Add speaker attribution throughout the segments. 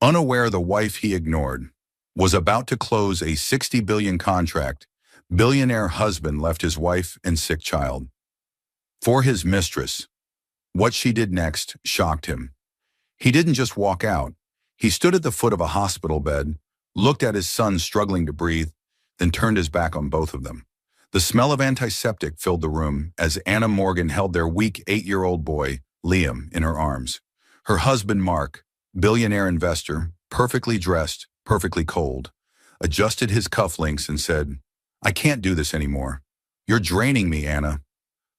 Speaker 1: Unaware the wife he ignored was about to close a 60 billion contract, billionaire husband left his wife and sick child. For his mistress, what she did next shocked him. He didn't just walk out. He stood at the foot of a hospital bed, looked at his son struggling to breathe, then turned his back on both of them. The smell of antiseptic filled the room as Anna Morgan held their weak 8-year-old boy, Liam, in her arms. Her husband, Mark, billionaire investor, perfectly dressed, perfectly cold, adjusted his cufflinks and said, "I can't do this anymore. You're draining me, Anna."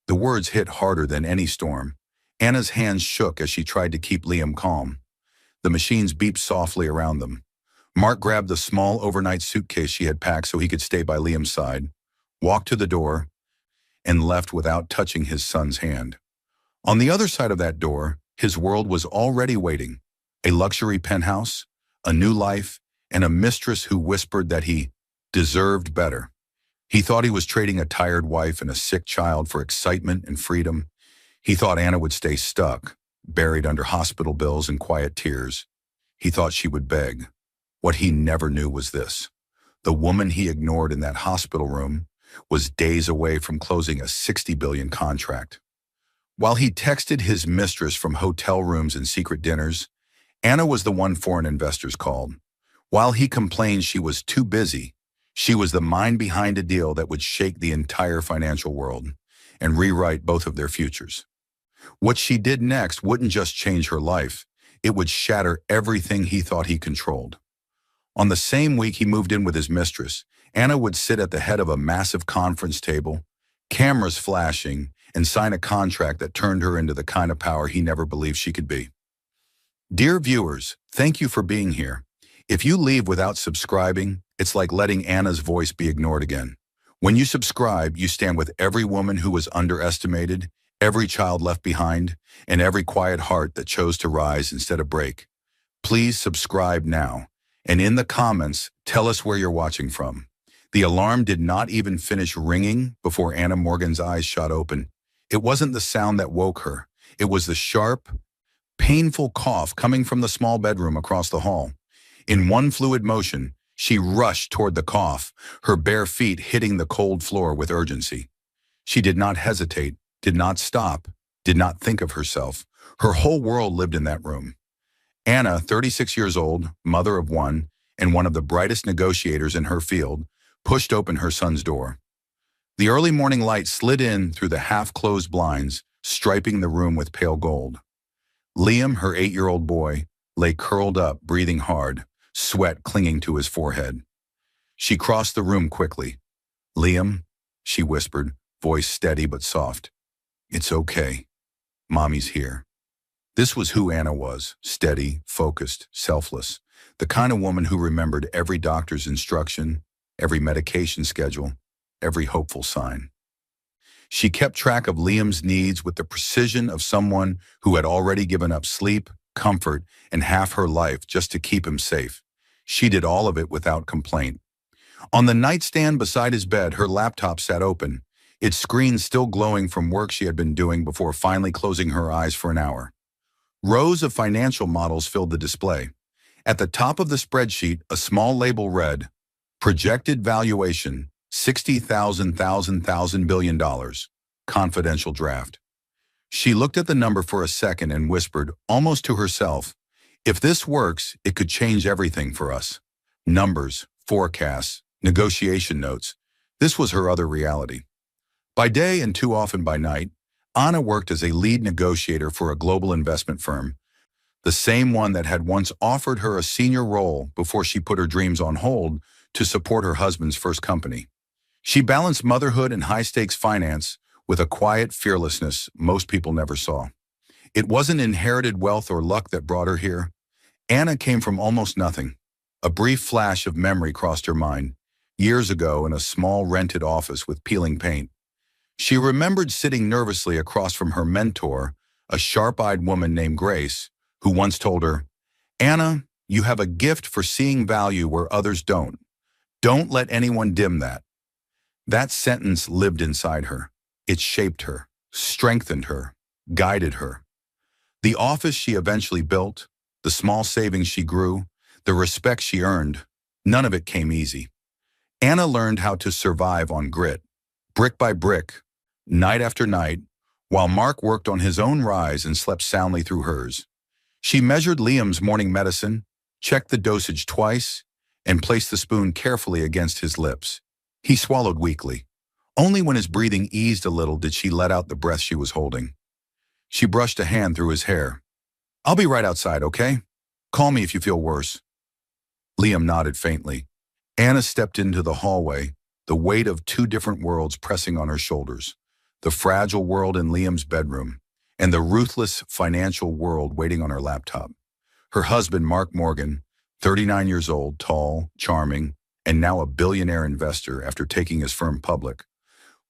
Speaker 1: The words hit harder than any storm. Anna's hands shook as she tried to keep Liam calm. The machines beeped softly around them. Mark grabbed the small overnight suitcase she had packed so he could stay by Liam's side, walked to the door, and left without touching his son's hand. On the other side of that door, his world was already waiting. A luxury penthouse, a new life, and a mistress who whispered that he deserved better. He thought he was trading a tired wife and a sick child for excitement and freedom. He thought Anna would stay stuck, buried under hospital bills and quiet tears. He thought she would beg. What he never knew was this: the woman he ignored in that hospital room was days away from closing a 60 billion contract. While he texted his mistress from hotel rooms and secret dinners, Anna was the one foreign investors called. While he complained she was too busy, she was the mind behind a deal that would shake the entire financial world and rewrite both of their futures. What she did next wouldn't just change her life, it would shatter everything he thought he controlled. On the same week he moved in with his mistress, Anna would sit at the head of a massive conference table, cameras flashing, and sign a contract that turned her into the kind of power he never believed she could be. Dear viewers, thank you for being here. If you leave without subscribing, it's like letting Anna's voice be ignored again. When you subscribe, you stand with every woman who was underestimated, every child left behind, and every quiet heart that chose to rise instead of break. Please subscribe now, and in the comments, tell us where you're watching from. The alarm did not even finish ringing before Anna Morgan's eyes shot open. It wasn't the sound that woke her. It was the sharp, painful cough coming from the small bedroom across the hall. In one fluid motion, she rushed toward the cough, her bare feet hitting the cold floor with urgency. She did not hesitate, did not stop, did not think of herself. Her whole world lived in that room. Anna, 36 years old, mother of one, and one of the brightest negotiators in her field, pushed open her son's door. The early morning light slid in through the half-closed blinds, striping the room with pale gold. Liam, her 8-year-old boy, lay curled up, breathing hard, sweat clinging to his forehead. She crossed the room quickly. "Liam," she whispered, voice steady but soft. "It's okay. Mommy's here." This was who Anna was: steady, focused, selfless. The kind of woman who remembered every doctor's instruction, every medication schedule, every hopeful sign. She kept track of Liam's needs with the precision of someone who had already given up sleep, comfort, and half her life just to keep him safe. She did all of it without complaint. On the nightstand beside his bed, her laptop sat open, its screen still glowing from work she had been doing before finally closing her eyes for an hour. Rows of financial models filled the display. At the top of the spreadsheet, a small label read, "Projected valuation, $60,000 billion. Confidential draft." She looked at the number for a second and whispered, almost to herself, "If this works, it could change everything for us." Numbers, forecasts, negotiation notes. This was her other reality. By day and too often by night, Anna worked as a lead negotiator for a global investment firm, the same one that had once offered her a senior role before she put her dreams on hold to support her husband's first company. She balanced motherhood and high-stakes finance with a quiet fearlessness most people never saw. It wasn't inherited wealth or luck that brought her here. Anna came from almost nothing. A brief flash of memory crossed her mind, years ago in a small rented office with peeling paint. She remembered sitting nervously across from her mentor, a sharp-eyed woman named Grace, who once told her, "Anna, you have a gift for seeing value where others don't. Don't let anyone dim that." That sentence lived inside her. It shaped her, strengthened her, guided her. The office she eventually built, the small savings she grew, the respect she earned, none of it came easy. Anna learned how to survive on grit, brick by brick, night after night, while Mark worked on his own rise and slept soundly through hers. She measured Liam's morning medicine, checked the dosage twice, and placed the spoon carefully against his lips. He swallowed weakly. Only when his breathing eased a little did she let out the breath she was holding. She brushed a hand through his hair. "I'll be right outside, okay? Call me if you feel worse." Liam nodded faintly. Anna stepped into the hallway, the weight of two different worlds pressing on her shoulders. The fragile world in Liam's bedroom, and the ruthless financial world waiting on her laptop. Her husband, Mark Morgan, 39 years old, tall, charming, and now a billionaire investor after taking his firm public,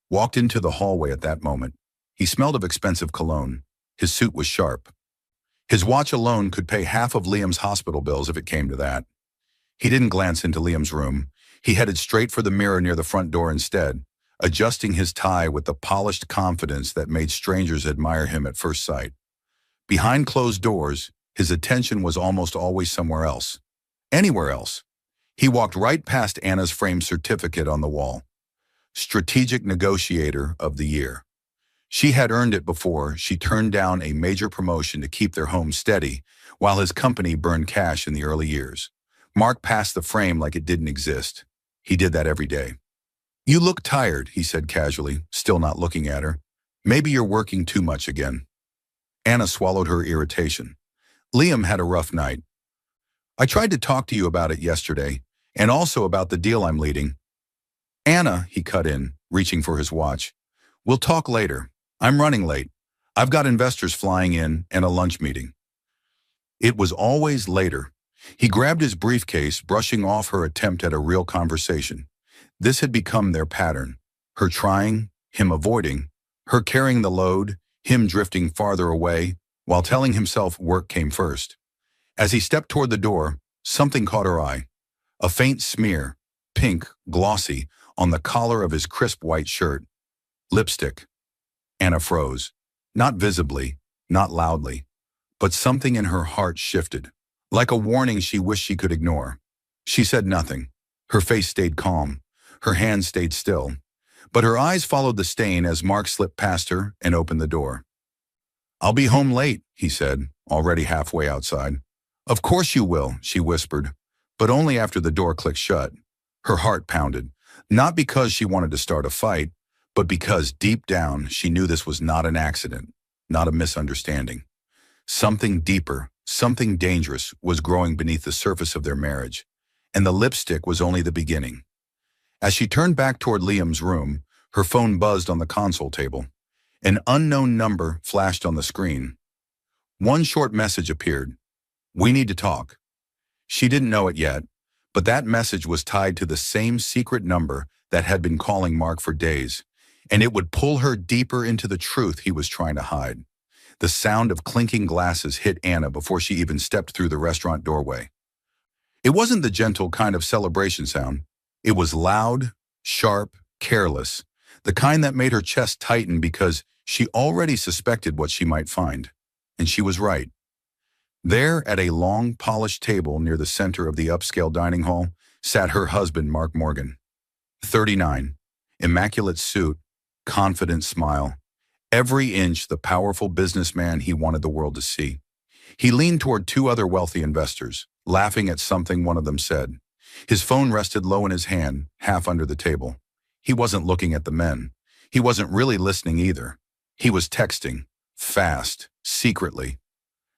Speaker 1: walked into the hallway at that moment. He smelled of expensive cologne. His suit was sharp. His watch alone could pay half of Liam's hospital bills if it came to that. He didn't glance into Liam's room. He headed straight for the mirror near the front door instead, adjusting his tie with the polished confidence that made strangers admire him at first sight. Behind closed doors, his attention was almost always somewhere else. Anywhere else. He walked right past Anna's framed certificate on the wall. Strategic Negotiator of the Year. She had earned it before she turned down a major promotion to keep their home steady while his company burned cash in the early years. Mark passed the frame like it didn't exist. He did that every day. "You look tired," he said casually, still not looking at her. "Maybe you're working too much again." Anna swallowed her irritation. "Liam had a rough night. I tried to talk to you about it yesterday, and also about the deal I'm leading." "Anna," he cut in, reaching for his watch. "We'll talk later. I'm running late. I've got investors flying in and a lunch meeting." It was always later. He grabbed his briefcase, brushing off her attempt at a real conversation. This had become their pattern. Her trying, him avoiding, her carrying the load, him drifting farther away, while telling himself work came first. As he stepped toward the door, something caught her eye. A faint smear, pink, glossy, on the collar of his crisp white shirt. Lipstick. Anna froze. Not visibly, not loudly, but something in her heart shifted. Like a warning she wished she could ignore. She said nothing. Her face stayed calm. Her hands stayed still. But her eyes followed the stain as Mark slipped past her and opened the door. "I'll be home late," he said, already halfway outside. "Of course you will," she whispered, but only after the door clicked shut. Her heart pounded, not because she wanted to start a fight, but because deep down she knew this was not an accident, not a misunderstanding. Something deeper, something dangerous was growing beneath the surface of their marriage, and the lipstick was only the beginning. As she turned back toward Liam's room, her phone buzzed on the console table. An unknown number flashed on the screen. One short message appeared. "We need to talk." She didn't know it yet, but that message was tied to the same secret number that had been calling Mark for days, and it would pull her deeper into the truth he was trying to hide. The sound of clinking glasses hit Anna before she even stepped through the restaurant doorway. It wasn't the gentle kind of celebration sound. It was loud, sharp, careless, the kind that made her chest tighten because she already suspected what she might find. And she was right. There, at a long, polished table near the center of the upscale dining hall, sat her husband, Mark Morgan. 39, immaculate suit, confident smile. Every inch the powerful businessman he wanted the world to see. He leaned toward two other wealthy investors, laughing at something one of them said. His phone rested low in his hand, half under the table. He wasn't looking at the men. He wasn't really listening either. He was texting, fast, secretly.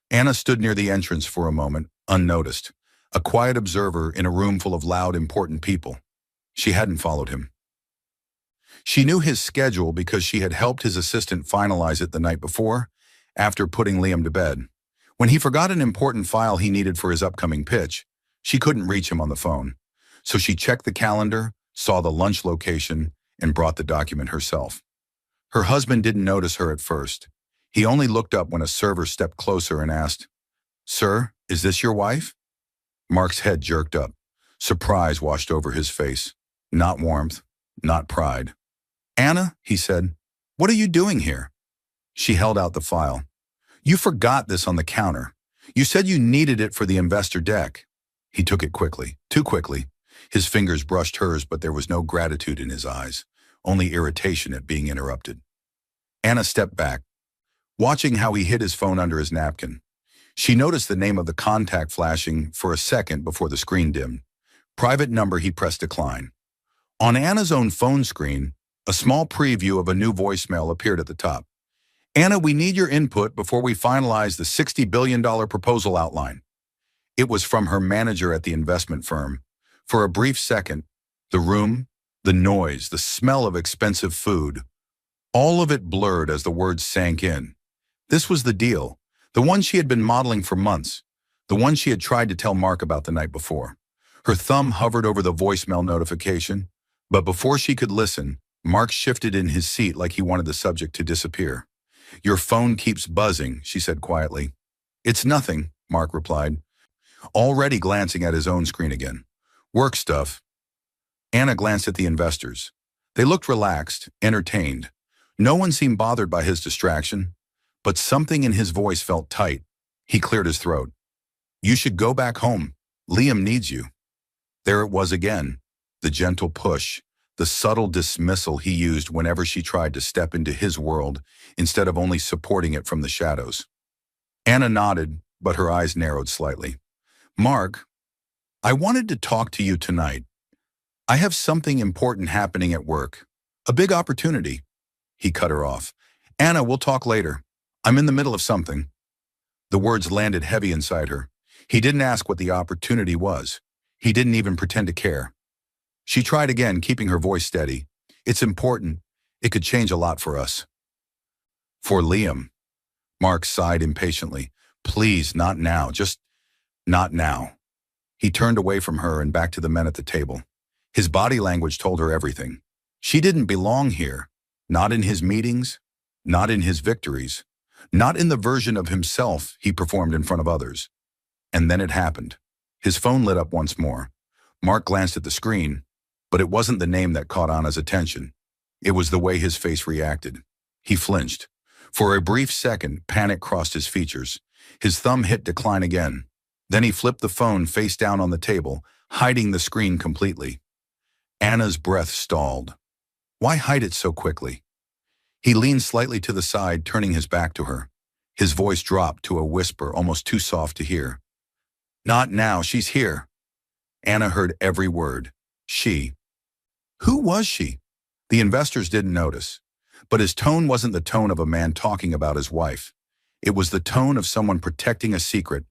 Speaker 1: Anna stood near the entrance for a moment, unnoticed, a quiet observer in a room full of loud, important people. She hadn't followed him. She knew his schedule because she had helped his assistant finalize it the night before, after putting Liam to bed. When he forgot an important file he needed for his upcoming pitch, she couldn't reach him on the phone. So she checked the calendar, saw the lunch location, and brought the document herself. Her husband didn't notice her at first. He only looked up when a server stepped closer and asked, "Sir, is this your wife?" Mark's head jerked up. Surprise washed over his face. Not warmth, not pride. "Anna," he said, "what are you doing here?" She held out the file. "You forgot this on the counter. You said you needed it for the investor deck." He took it quickly, too quickly. His fingers brushed hers, but there was no gratitude in his eyes, only irritation at being interrupted. Anna stepped back, watching how he hid his phone under his napkin. She noticed the name of the contact flashing for a second before the screen dimmed. Private number. He pressed decline. On Anna's own phone screen, a small preview of a new voicemail appeared at the top. Anna, we need your input before we finalize the $60 billion proposal outline. It was from her manager at the investment firm. For a brief second, the room, the noise, the smell of expensive food, all of it blurred as the words sank in. This was the deal, the one she had been modeling for months, the one she had tried to tell Mark about the night before. Her thumb hovered over the voicemail notification, but before she could listen, Mark shifted in his seat like he wanted the subject to disappear. Your phone keeps buzzing, she said quietly. It's nothing, Mark replied, already glancing at his own screen again. Work stuff. Anna glanced at the investors. They looked relaxed, entertained. No one seemed bothered by his distraction, but something in his voice felt tight. He cleared his throat. You should go back home. Liam needs you. There it was again, the gentle push, the subtle dismissal he used whenever she tried to step into his world instead of only supporting it from the shadows. Anna nodded, but her eyes narrowed slightly. Mark, I wanted to talk to you tonight. I have something important happening at work. A big opportunity. He cut her off. Anna, we'll talk later. I'm in the middle of something. The words landed heavy inside her. He didn't ask what the opportunity was. He didn't even pretend to care. She tried again, keeping her voice steady. It's important. It could change a lot for us. For Liam. Mark sighed impatiently. Please, not now. Just not now. He turned away from her and back to the men at the table. His body language told her everything. She didn't belong here. Not in his meetings, not in his victories, not in the version of himself he performed in front of others. And then it happened. His phone lit up once more. Mark glanced at the screen, but it wasn't the name that caught Anna's attention. It was the way his face reacted. He flinched. For a brief second, panic crossed his features. His thumb hit decline again. Then he flipped the phone face down on the table, hiding the screen completely. Anna's breath stalled. Why hide it so quickly? He leaned slightly to the side, turning his back to her. His voice dropped to a whisper almost too soft to hear. Not now, she's here. Anna heard every word. She. Who was she? The investors didn't notice. But his tone wasn't the tone of a man talking about his wife. It was the tone of someone protecting a secret.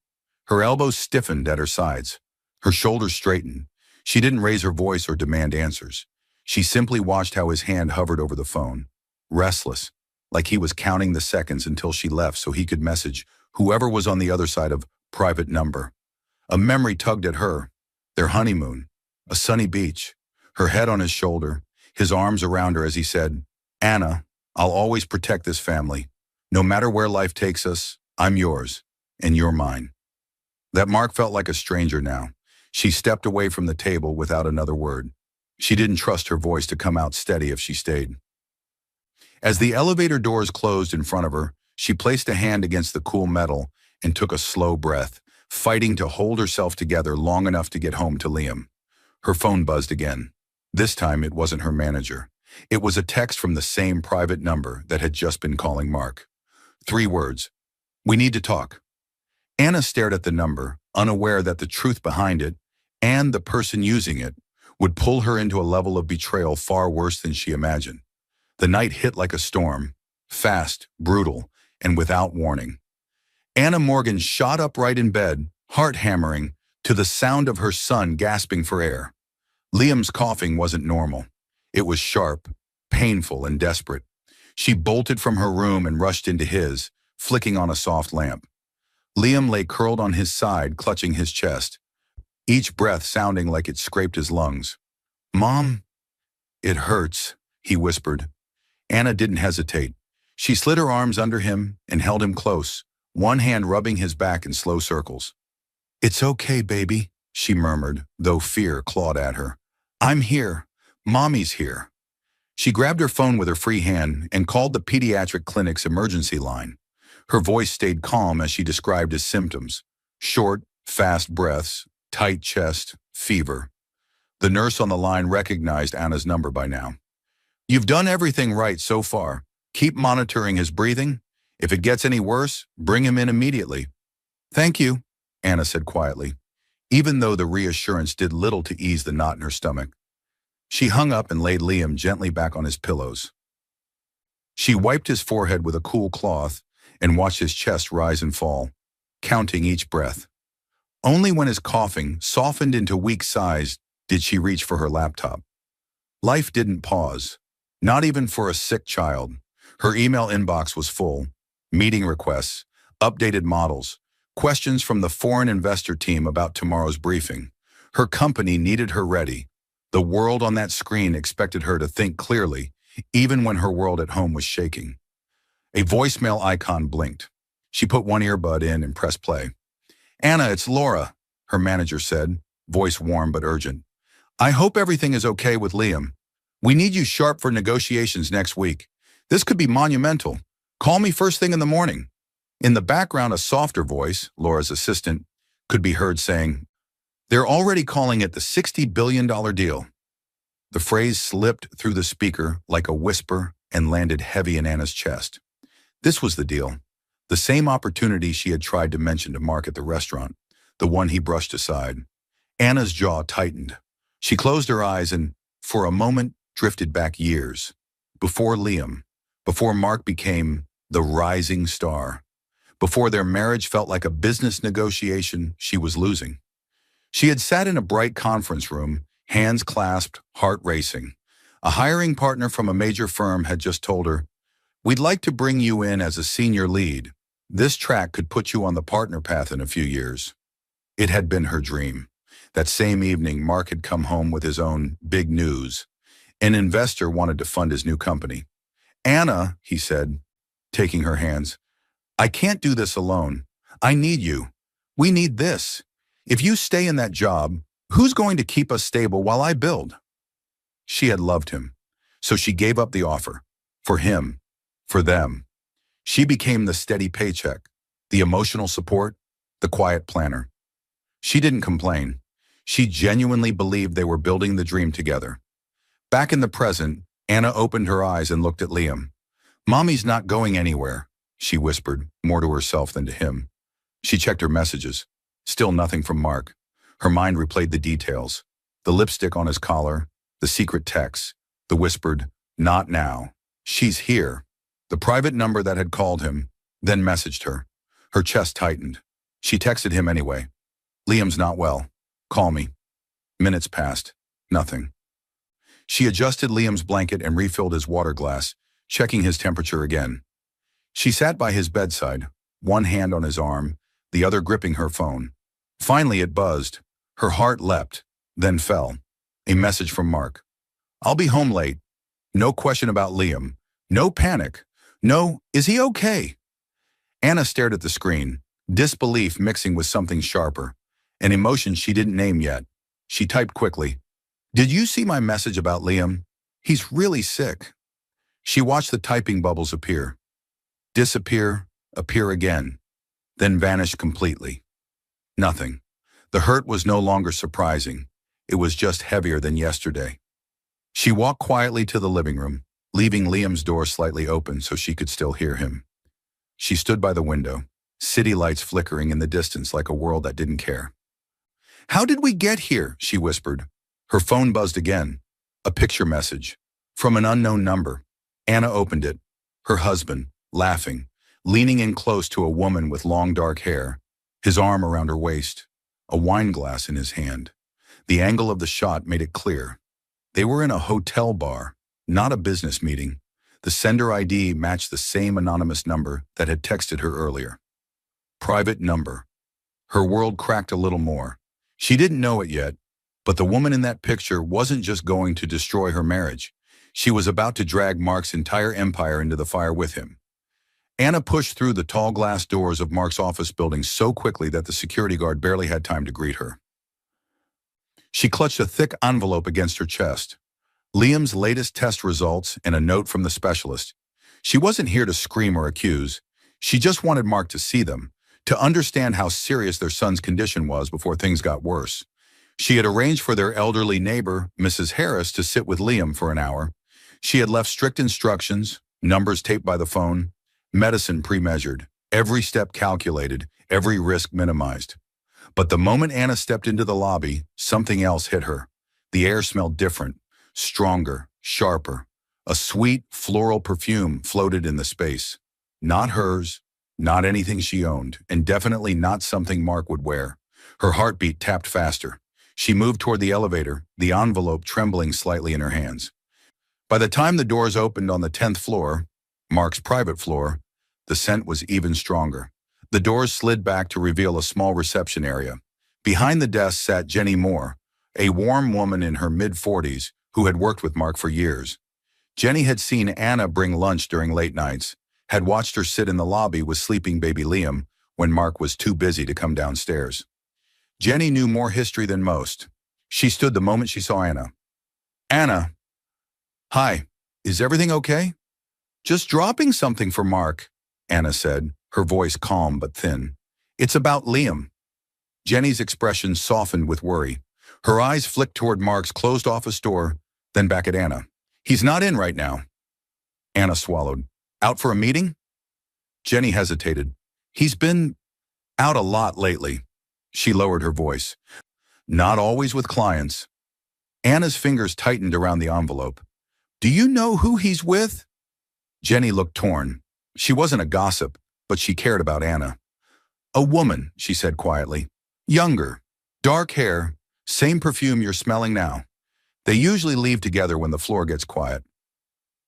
Speaker 1: Her elbows stiffened at her sides. Her shoulders straightened. She didn't raise her voice or demand answers. She simply watched how his hand hovered over the phone, restless, like he was counting the seconds until she left so he could message whoever was on the other side of private number. A memory tugged at her. Their honeymoon, a sunny beach, her head on his shoulder, his arms around her as he said, Anna, I'll always protect this family. No matter where life takes us, I'm yours, and you're mine. That Mark felt like a stranger now. She stepped away from the table without another word. She didn't trust her voice to come out steady if she stayed. As the elevator doors closed in front of her, she placed a hand against the cool metal and took a slow breath, fighting to hold herself together long enough to get home to Liam. Her phone buzzed again. This time it wasn't her manager. It was a text from the same private number that had just been calling Mark. 3 words. We need to talk. Anna stared at the number, unaware that the truth behind it, and the person using it, would pull her into a level of betrayal far worse than she imagined. The night hit like a storm, fast, brutal, and without warning. Anna Morgan shot upright in bed, heart hammering, to the sound of her son gasping for air. Liam's coughing wasn't normal. It was sharp, painful, and desperate. She bolted from her room and rushed into his, flicking on a soft lamp. Liam lay curled on his side, clutching his chest, each breath sounding like it scraped his lungs. Mom, it hurts, he whispered. Anna didn't hesitate. She slid her arms under him and held him close, one hand rubbing his back in slow circles. It's okay, baby, she murmured, though fear clawed at her. I'm here. Mommy's here. She grabbed her phone with her free hand and called the pediatric clinic's emergency line. Her voice stayed calm as she described his symptoms. Short, fast breaths, tight chest, fever. The nurse on the line recognized Anna's number by now. "You've done everything right so far. Keep monitoring his breathing. If it gets any worse, bring him in immediately." "Thank you," Anna said quietly, even though the reassurance did little to ease the knot in her stomach. She hung up and laid Liam gently back on his pillows. She wiped his forehead with a cool cloth and watched his chest rise and fall, counting each breath. Only when his coughing softened into weak sighs did she reach for her laptop. Life didn't pause, not even for a sick child. Her email inbox was full. Meeting requests, updated models, questions from the foreign investor team about tomorrow's briefing. Her company needed her ready. The world on that screen expected her to think clearly, even when her world at home was shaking. A voicemail icon blinked. She put one earbud in and pressed play. "Anna, it's Laura," her manager said, voice warm but urgent. "I hope everything is okay with Liam. We need you sharp for negotiations next week. This could be monumental. Call me first thing in the morning." In the background, a softer voice, Laura's assistant, could be heard saying, "They're already calling it the $60 billion deal." The phrase slipped through the speaker like a whisper and landed heavy in Anna's chest. This was the deal. The same opportunity she had tried to mention to Mark at the restaurant, the one he brushed aside. Anna's jaw tightened. She closed her eyes and, for a moment, drifted back years. Before Liam, before Mark became the rising star, before their marriage felt like a business negotiation she was losing. She had sat in a bright conference room, hands clasped, heart racing. A hiring partner from a major firm had just told her, "We'd like to bring you in as a senior lead. This track could put you on the partner path in a few years." It had been her dream. That same evening, Mark had come home with his own big news. An investor wanted to fund his new company. "Anna," he said, taking her hands, "I can't do this alone. I need you. We need this. If you stay in that job, who's going to keep us stable while I build?" She had loved him, so she gave up the offer. For him, for them. She became the steady paycheck, the emotional support, the quiet planner. She didn't complain. She genuinely believed they were building the dream together. Back in the present, Anna opened her eyes and looked at Liam. "Mommy's not going anywhere," she whispered, more to herself than to him. She checked her messages. Still nothing from Mark. Her mind replayed the details. The lipstick on his collar, the secret texts, the whispered, "Not now. She's here." The private number that had called him, then messaged her. Her chest tightened. She texted him anyway. "Liam's not well. Call me." Minutes passed. Nothing. She adjusted Liam's blanket and refilled his water glass, checking his temperature again. She sat by his bedside, one hand on his arm, the other gripping her phone. Finally it buzzed. Her heart leapt, then fell. A message from Mark. "I'll be home late. No question about Liam. No panic. No, is he okay?" Anna stared at the screen, disbelief mixing with something sharper, an emotion she didn't name yet. She typed quickly, "Did you see my message about Liam? He's really sick." She watched the typing bubbles appear, disappear, appear again, then vanish completely. Nothing. The hurt was no longer surprising. It was just heavier than yesterday. She walked quietly to the living room, leaving Liam's door slightly open so she could still hear him. She stood by the window, city lights flickering in the distance like a world that didn't care. "How did we get here?" she whispered. Her phone buzzed again. A picture message. From an unknown number. Anna opened it. Her husband, laughing, leaning in close to a woman with long dark hair, his arm around her waist, a wine glass in his hand. The angle of the shot made it clear. They were in a hotel bar, not a business meeting. The sender ID matched the same anonymous number that had texted her earlier. Private number. Her world cracked a little more. She didn't know it yet, but the woman in that picture wasn't just going to destroy her marriage. She was about to drag Mark's entire empire into the fire with him. Anna pushed through the tall glass doors of Mark's office building so quickly that the security guard barely had time to greet her. She clutched a thick envelope against her chest. Liam's latest test results and a note from the specialist. She wasn't here to scream or accuse. She just wanted Mark to see them, to understand how serious their son's condition was before things got worse. She had arranged for their elderly neighbor, Mrs. Harris, to sit with Liam for an hour. She had left strict instructions, numbers taped by the phone, medicine pre-measured, every step calculated, every risk minimized. But the moment Anna stepped into the lobby, something else hit her. The air smelled different, stronger, sharper. A sweet, floral perfume floated in the space. Not hers, not anything she owned, and definitely not something Mark would wear. Her heartbeat tapped faster. She moved toward the elevator, the envelope trembling slightly in her hands. By the time the doors opened on the 10th floor, Mark's private floor, the scent was even stronger. The doors slid back to reveal a small reception area. Behind the desk sat Jenny Moore, a warm woman in her mid-40s who had worked with Mark for years. Jenny had seen Anna bring lunch during late nights, had watched her sit in the lobby with sleeping baby Liam when Mark was too busy to come downstairs. Jenny knew more history than most. She stood the moment she saw Anna. "Anna. Hi, is everything okay?" "Just dropping something for Mark," Anna said, her voice calm but thin. "It's about Liam." Jenny's expression softened with worry. Her eyes flicked toward Mark's closed office door, then back at Anna. "He's not in right now." Anna swallowed. "Out for a meeting?" Jenny hesitated. "He's been out a lot lately." She lowered her voice. "Not always with clients." Anna's fingers tightened around the envelope. "Do you know who he's with?" Jenny looked torn. She wasn't a gossip, but she cared about Anna. "A woman," she said quietly. "Younger, dark hair, same perfume you're smelling now. They usually leave together when the floor gets quiet."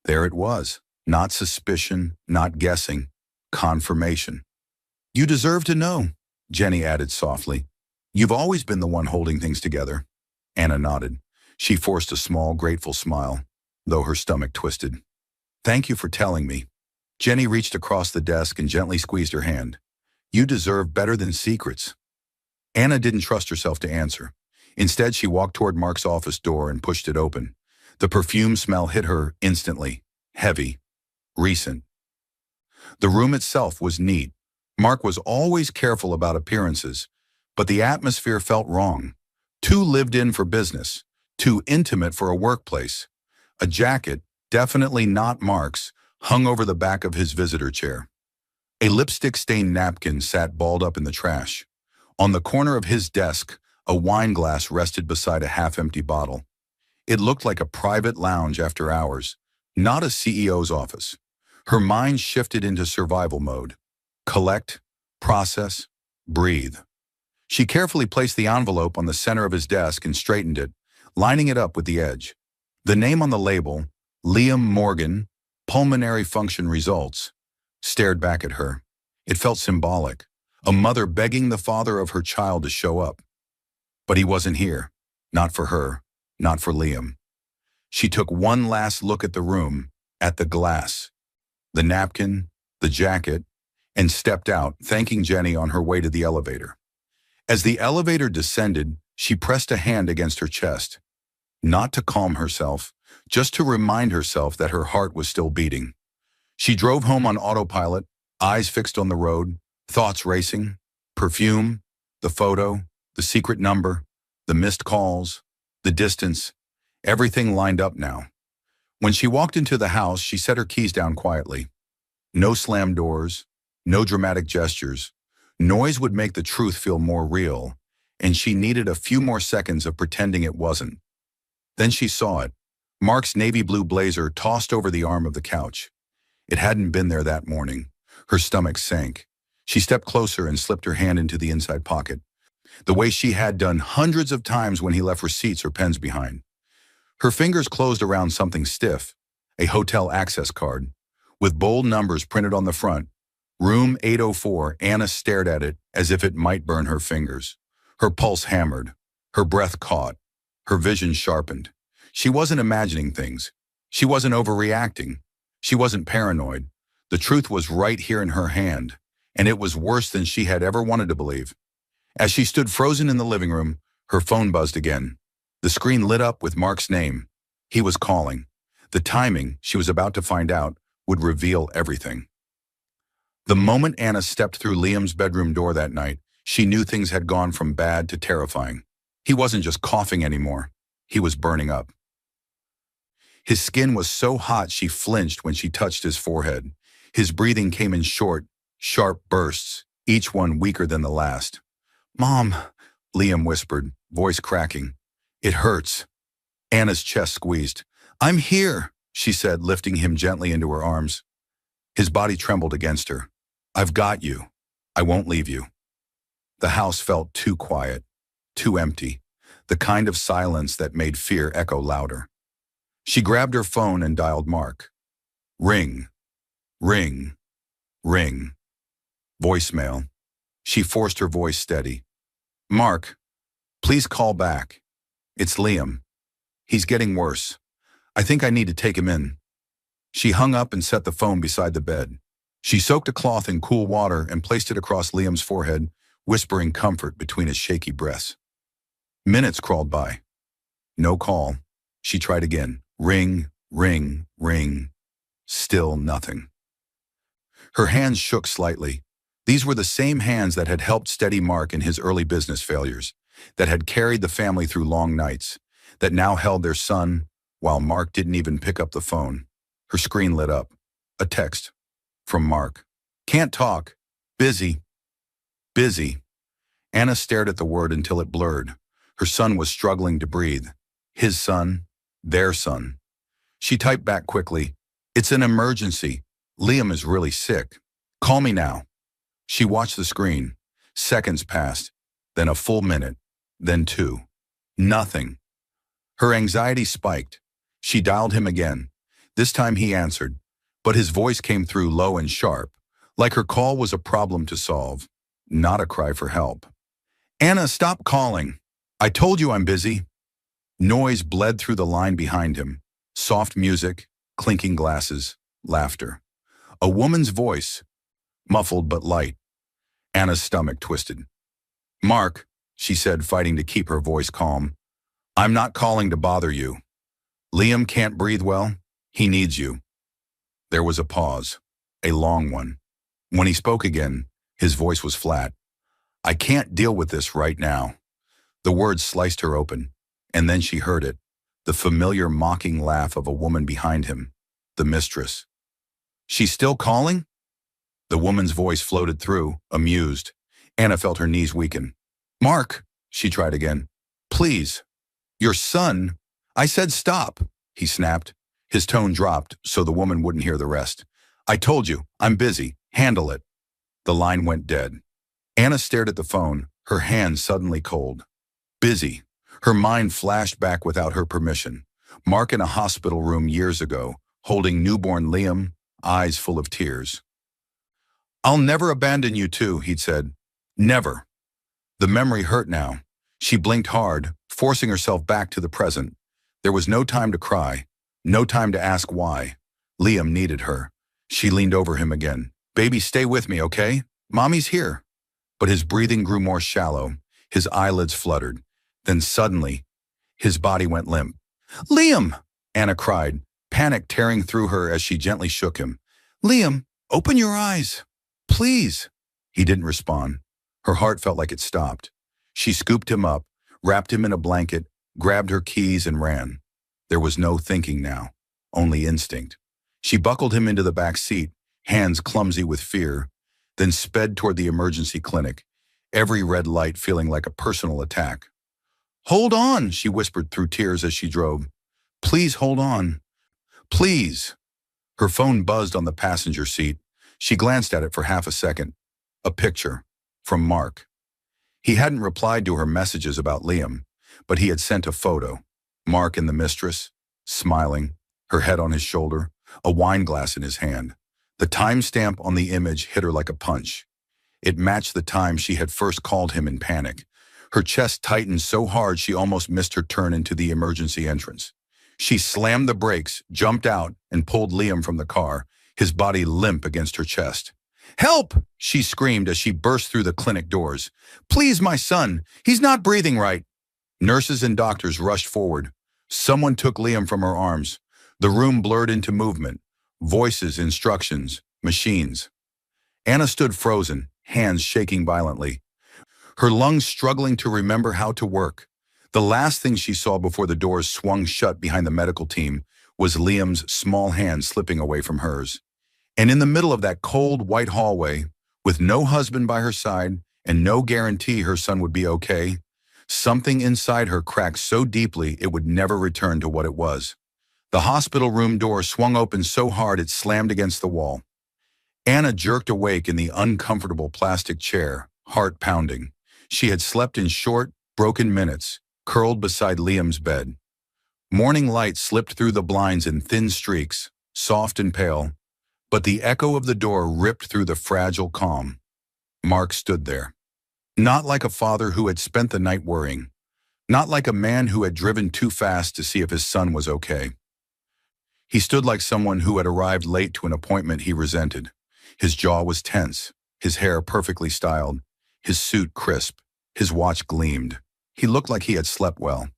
Speaker 1: There it was. Not suspicion, not guessing. Confirmation. "You deserve to know," Jenny added softly. "You've always been the one holding things together." Anna nodded. She forced a small, grateful smile, though her stomach twisted. "Thank you for telling me." Jenny reached across the desk and gently squeezed her hand. "You deserve better than secrets." Anna didn't trust herself to answer. Instead, she walked toward Mark's office door and pushed it open. The perfume smell hit her instantly. Heavy. Recent. The room itself was neat. Mark was always careful about appearances, but the atmosphere felt wrong. Too lived in for business. Too intimate for a workplace. A jacket, definitely not Mark's, hung over the back of his visitor chair. A lipstick-stained napkin sat balled up in the trash. On the corner of his desk, a wine glass rested beside a half-empty bottle. It looked like a private lounge after hours, not a CEO's office. Her mind shifted into survival mode. Collect, process, breathe. She carefully placed the envelope on the center of his desk and straightened it, lining it up with the edge. The name on the label, Liam Morgan, Pulmonary Function Results, stared back at her. It felt symbolic, a mother begging the father of her child to show up. But he wasn't here, not for her, not for Liam. She took one last look at the room, at the glass, the napkin, the jacket, and stepped out, thanking Jenny on her way to the elevator. As the elevator descended, she pressed a hand against her chest. Not to calm herself, just to remind herself that her heart was still beating. She drove home on autopilot, eyes fixed on the road, thoughts racing, perfume, the photo, the secret number, the missed calls, the distance, everything lined up now. When she walked into the house, she set her keys down quietly. No slammed doors, no dramatic gestures. Noise would make the truth feel more real, and she needed a few more seconds of pretending it wasn't. Then she saw it. Mark's navy blue blazer tossed over the arm of the couch. It hadn't been there that morning. Her stomach sank. She stepped closer and slipped her hand into the inside pocket, the way she had done hundreds of times when he left receipts or pens behind. Her fingers closed around something stiff, a hotel access card. With bold numbers printed on the front, Room 804, Anna stared at it as if it might burn her fingers. Her pulse hammered, her breath caught, her vision sharpened. She wasn't imagining things. She wasn't overreacting. She wasn't paranoid. The truth was right here in her hand, and it was worse than she had ever wanted to believe. As she stood frozen in the living room, her phone buzzed again. The screen lit up with Mark's name. He was calling. The timing, she was about to find out, would reveal everything. The moment Anna stepped through Liam's bedroom door that night, she knew things had gone from bad to terrifying. He wasn't just coughing anymore. He was burning up. His skin was so hot she flinched when she touched his forehead. His breathing came in short, sharp bursts, each one weaker than the last. "Mom," Liam whispered, voice cracking. "It hurts." Anna's chest squeezed. "I'm here," she said, lifting him gently into her arms. His body trembled against her. "I've got you. I won't leave you." The house felt too quiet, too empty, the kind of silence that made fear echo louder. She grabbed her phone and dialed Mark. Ring, ring, ring. Voicemail. She forced her voice steady. "Mark, please call back. It's Liam. He's getting worse. I think I need to take him in." She hung up and set the phone beside the bed. She soaked a cloth in cool water and placed it across Liam's forehead, whispering comfort between his shaky breaths. Minutes crawled by. No call. She tried again. Ring, ring, ring. Still nothing. Her hands shook slightly. These were the same hands that had helped steady Mark in his early business failures, that had carried the family through long nights, that now held their son while Mark didn't even pick up the phone. Her screen lit up. A text. From Mark. "Can't talk. Busy. Busy." Anna stared at the word until it blurred. Her son was struggling to breathe. His son. Their son. She typed back quickly. "It's an emergency. Liam is really sick. Call me now." She watched the screen. Seconds passed. Then a full minute. Then 2. Nothing. Her anxiety spiked. She dialed him again. This time he answered, but his voice came through low and sharp, like her call was a problem to solve, not a cry for help. "Anna, stop calling. I told you I'm busy." Noise bled through the line behind him. Soft music, clinking glasses, laughter. A woman's voice, muffled but light. Anna's stomach twisted. "Mark," she said, fighting to keep her voice calm, "I'm not calling to bother you. Liam can't breathe well. He needs you." There was a pause, a long one. When he spoke again, his voice was flat. "I can't deal with this right now." The words sliced her open, and then she heard it, the familiar mocking laugh of a woman behind him, the mistress. "She's still calling?" The woman's voice floated through, amused. Anna felt her knees weaken. "Mark," she tried again. "Please. Your son." "I said stop," he snapped. His tone dropped so the woman wouldn't hear the rest. "I told you, I'm busy. Handle it." The line went dead. Anna stared at the phone, her hands suddenly cold. Busy. Her mind flashed back without her permission. Mark in a hospital room years ago, holding newborn Liam, eyes full of tears. "I'll never abandon you too," he'd said. "Never." The memory hurt now. She blinked hard, forcing herself back to the present. There was no time to cry, no time to ask why. Liam needed her. She leaned over him again. "Baby, stay with me, okay? Mommy's here." But his breathing grew more shallow. His eyelids fluttered. Then suddenly, his body went limp. "Liam!" Anna cried, panic tearing through her as she gently shook him. "Liam, open your eyes. Please." He didn't respond. Her heart felt like it stopped. She scooped him up, wrapped him in a blanket, grabbed her keys and ran. There was no thinking now, only instinct. She buckled him into the back seat, hands clumsy with fear, then sped toward the emergency clinic, every red light feeling like a personal attack. "Hold on," she whispered through tears as she drove. "Please hold on. Please." Her phone buzzed on the passenger seat. She glanced at it for half a second. A picture. From Mark. He hadn't replied to her messages about Liam, but he had sent a photo. Mark and the mistress, smiling, her head on his shoulder, a wine glass in his hand. The timestamp on the image hit her like a punch. It matched the time she had first called him in panic. Her chest tightened so hard she almost missed her turn into the emergency entrance. She slammed the brakes, jumped out, and pulled Liam from the car, his body limp against her chest. "Help!" she screamed as she burst through the clinic doors. "Please, my son. He's not breathing right." Nurses and doctors rushed forward. Someone took Liam from her arms. The room blurred into movement. Voices, instructions, machines. Anna stood frozen, hands shaking violently. Her lungs struggling to remember how to work. The last thing she saw before the doors swung shut behind the medical team was Liam's small hand slipping away from hers. And in the middle of that cold, white hallway, with no husband by her side and no guarantee her son would be okay, something inside her cracked so deeply it would never return to what it was. The hospital room door swung open so hard it slammed against the wall. Anna jerked awake in the uncomfortable plastic chair, heart pounding. She had slept in short, broken minutes, curled beside Liam's bed. Morning light slipped through the blinds in thin streaks, soft and pale, but the echo of the door ripped through the fragile calm. Mark stood there. Not like a father who had spent the night worrying. Not like a man who had driven too fast to see if his son was okay. He stood like someone who had arrived late to an appointment he resented. His jaw was tense, his hair perfectly styled, his suit crisp, his watch gleamed. He looked like he had slept well.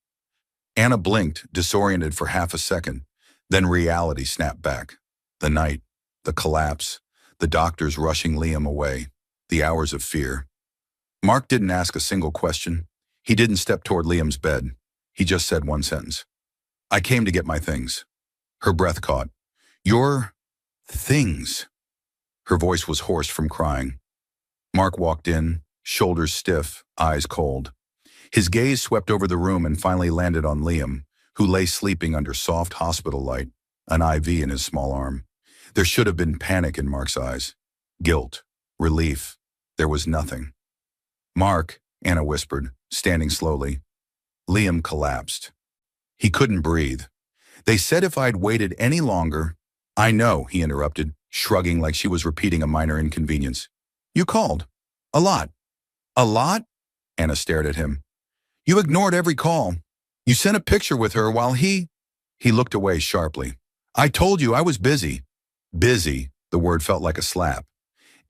Speaker 1: Anna blinked, disoriented for half a second. Then reality snapped back. The night, the collapse, the doctors rushing Liam away, the hours of fear. Mark didn't ask a single question. He didn't step toward Liam's bed. He just said one sentence. "I came to get my things." Her breath caught. "Your things." Her voice was hoarse from crying. Mark walked in, shoulders stiff, eyes cold. His gaze swept over the room and finally landed on Liam, who lay sleeping under soft hospital light, an IV in his small arm. There should have been panic in Mark's eyes. Guilt, relief. There was nothing. "Mark," Anna whispered, standing slowly. Liam collapsed. He couldn't breathe. "They said if I'd waited any longer—" "I know," he interrupted, shrugging like she was repeating a minor inconvenience. "You called. A lot." "A lot?" Anna stared at him. "You ignored every call. You sent a picture with her while he—" He looked away sharply. "I told you I was busy." "Busy," the word felt like a slap.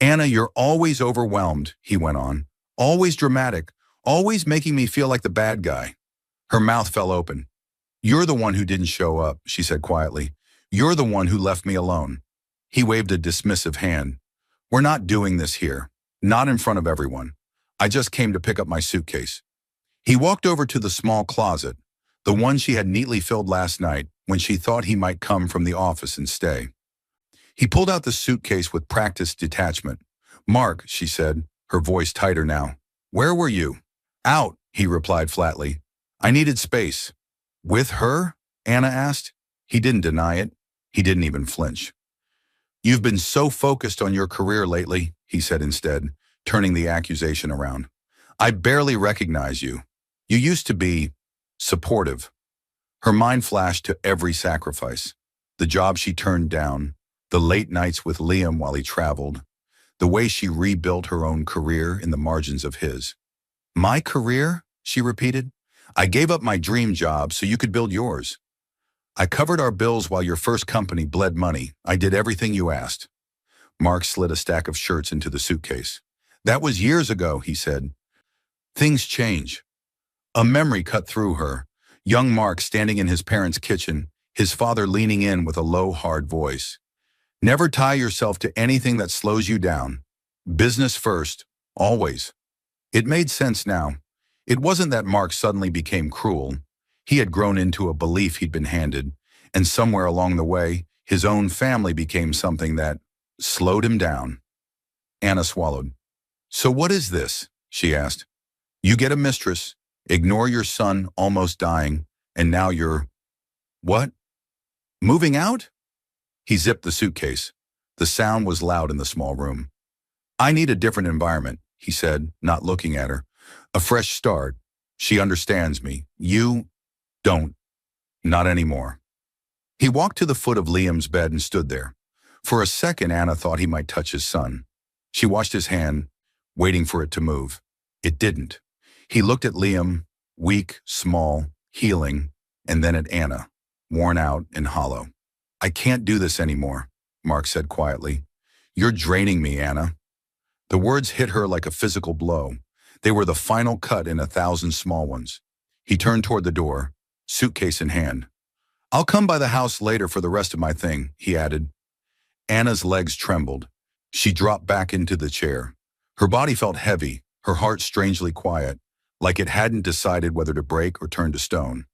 Speaker 1: "Anna, you're always overwhelmed," he went on. "Always dramatic, always making me feel like the bad guy." Her mouth fell open. "You're the one who didn't show up," she said quietly. "You're the one who left me alone." He waved a dismissive hand. "We're not doing this here. Not in front of everyone. I just came to pick up my suitcase." He walked over to the small closet, the one she had neatly filled last night when she thought he might come from the office and stay. He pulled out the suitcase with practiced detachment. "Mark," she said, her voice tighter now. "Where were you?" "Out," he replied flatly. "I needed space." "With her?" Anna asked. He didn't deny it. He didn't even flinch. "You've been so focused on your career lately," he said instead, turning the accusation around. "I barely recognize you. You used to be supportive." Her mind flashed to every sacrifice. The job she turned down, the late nights with Liam while he traveled, the way she rebuilt her own career in the margins of his. "My career?" she repeated. "I gave up my dream job so you could build yours. I covered our bills while your first company bled money. I did everything you asked." Mark slid a stack of shirts into the suitcase. "That was years ago," he said. "Things change." A memory cut through her. Young Mark standing in his parents' kitchen, his father leaning in with a low, hard voice. "Never tie yourself to anything that slows you down. Business first, always." It made sense now. It wasn't that Mark suddenly became cruel. He had grown into a belief he'd been handed, and somewhere along the way, his own family became something that slowed him down. Anna swallowed. "So what is this?" she asked. "You get a mistress, ignore your son almost dying, and now you're—" "What? Moving out?" He zipped the suitcase. The sound was loud in the small room. "I need a different environment," he said, not looking at her. "A fresh start. She understands me. You don't. Not anymore." He walked to the foot of Liam's bed and stood there. For a second, Anna thought he might touch his son. She watched his hand, waiting for it to move. It didn't. He looked at Liam, weak, small, healing, and then at Anna, worn out and hollow. "I can't do this anymore," Mark said quietly. "You're draining me, Anna." The words hit her like a physical blow. They were the final cut in 1,000 small ones. He turned toward the door, suitcase in hand. "I'll come by the house later for the rest of my thing," he added. Anna's legs trembled. She dropped back into the chair. Her body felt heavy, her heart strangely quiet. like it hadn't decided whether to break or turn to stone.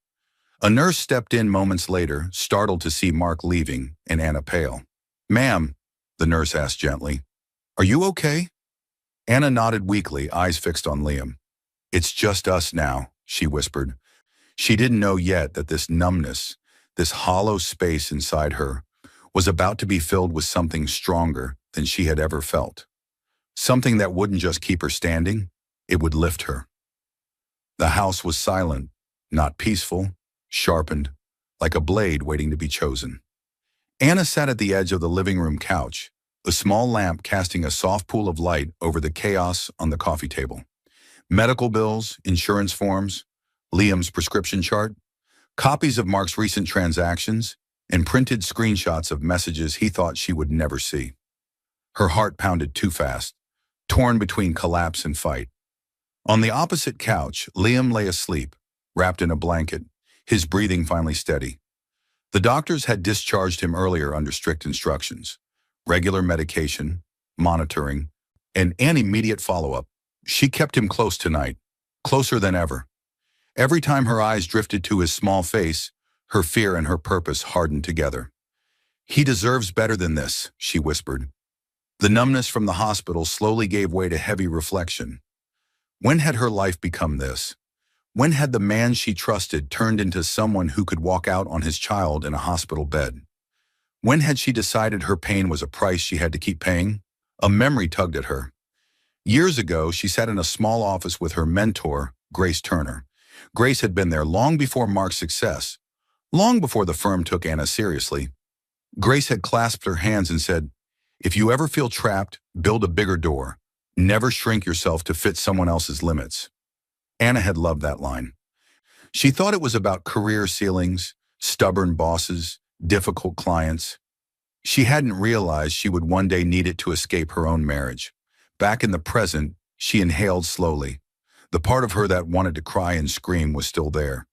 Speaker 1: A nurse stepped in moments later, startled to see Mark leaving and Anna pale. "Ma'am," the nurse asked gently, "are you okay?" Anna nodded weakly, eyes fixed on Liam. "It's just us now," she whispered. She didn't know yet that this numbness, this hollow space inside her, was about to be filled with something stronger than she had ever felt. Something that wouldn't just keep her standing, it would lift her. The house was silent, not peaceful, sharpened, like a blade waiting to be chosen. Anna sat at the edge of the living room couch, a small lamp casting a soft pool of light over the chaos on the coffee table. Medical bills, insurance forms, Liam's prescription chart, copies of Mark's recent transactions, and printed screenshots of messages he thought she would never see. Her heart pounded too fast, torn between collapse and fight. On the opposite couch, Liam lay asleep, wrapped in a blanket, his breathing finally steady. The doctors had discharged him earlier under strict instructions: regular medication, monitoring, and an immediate follow-up. She kept him close tonight, closer than ever. Every time her eyes drifted to his small face, her fear and her purpose hardened together. "He deserves better than this," she whispered. The numbness from the hospital slowly gave way to heavy reflection. When had her life become this? When had the man she trusted turned into someone who could walk out on his child in a hospital bed? When had she decided her pain was a price she had to keep paying? A memory tugged at her. Years ago, she sat in a small office with her mentor, Grace Turner. Grace had been there long before Mark's success, long before the firm took Anna seriously. Grace had clasped her hands and said, "If you ever feel trapped, build a bigger door. Never shrink yourself to fit someone else's limits." Anna had loved that line. She thought it was about career ceilings, stubborn bosses, difficult clients. She hadn't realized she would one day need it to escape her own marriage. Back in the present, she inhaled slowly. The part of her that wanted to cry and scream was still there.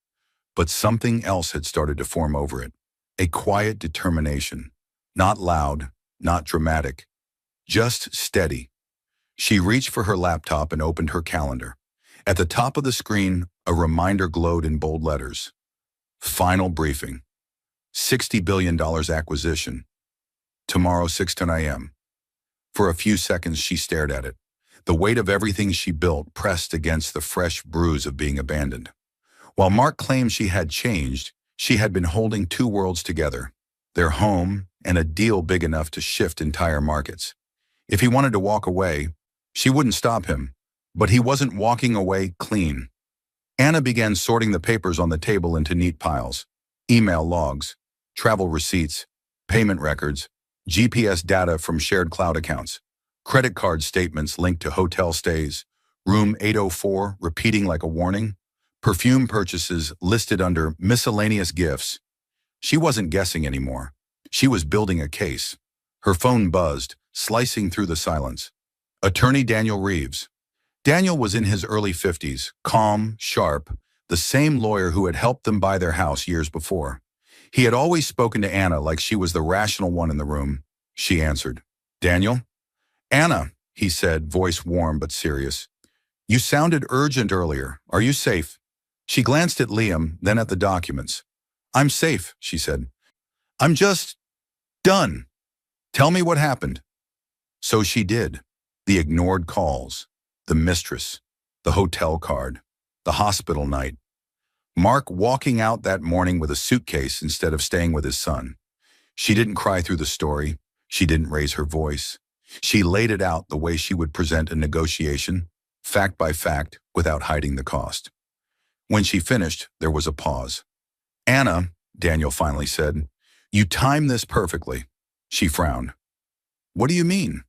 Speaker 1: But something else had started to form over it. A quiet determination. Not loud, not dramatic. Just steady. She reached for her laptop and opened her calendar. At the top of the screen, a reminder glowed in bold letters. Final briefing. $60 billion acquisition. Tomorrow, 6:10 a.m. For a few seconds, she stared at it. The weight of everything she built pressed against the fresh bruise of being abandoned. While Mark claimed she had changed, she had been holding two worlds together, their home and a deal big enough to shift entire markets. If he wanted to walk away, she wouldn't stop him, but he wasn't walking away clean. Anna began sorting the papers on the table into neat piles: email logs, travel receipts, payment records, GPS data from shared cloud accounts, credit card statements linked to hotel stays, room 804 repeating like a warning, perfume purchases listed under miscellaneous gifts. She wasn't guessing anymore. She was building a case. Her phone buzzed, slicing through the silence. Attorney Daniel Reeves. Daniel was in his early 50s, calm, sharp, the same lawyer who had helped them buy their house years before. He had always spoken to Anna like she was the rational one in the room. She answered. "Daniel?" "Anna," he said, voice warm but serious. "You sounded urgent earlier. Are you safe?" She glanced at Liam, then at the documents. "I'm safe," she said. "I'm just done. Tell me what happened." So she did. The ignored calls, the mistress, the hotel card, the hospital night. Mark walking out that morning with a suitcase instead of staying with his son. She didn't cry through the story. She didn't raise her voice. She laid it out the way she would present a negotiation, fact by fact, without hiding the cost. When she finished, there was a pause. "Anna," Daniel finally said, "you timed this perfectly." She frowned. "What do you mean?"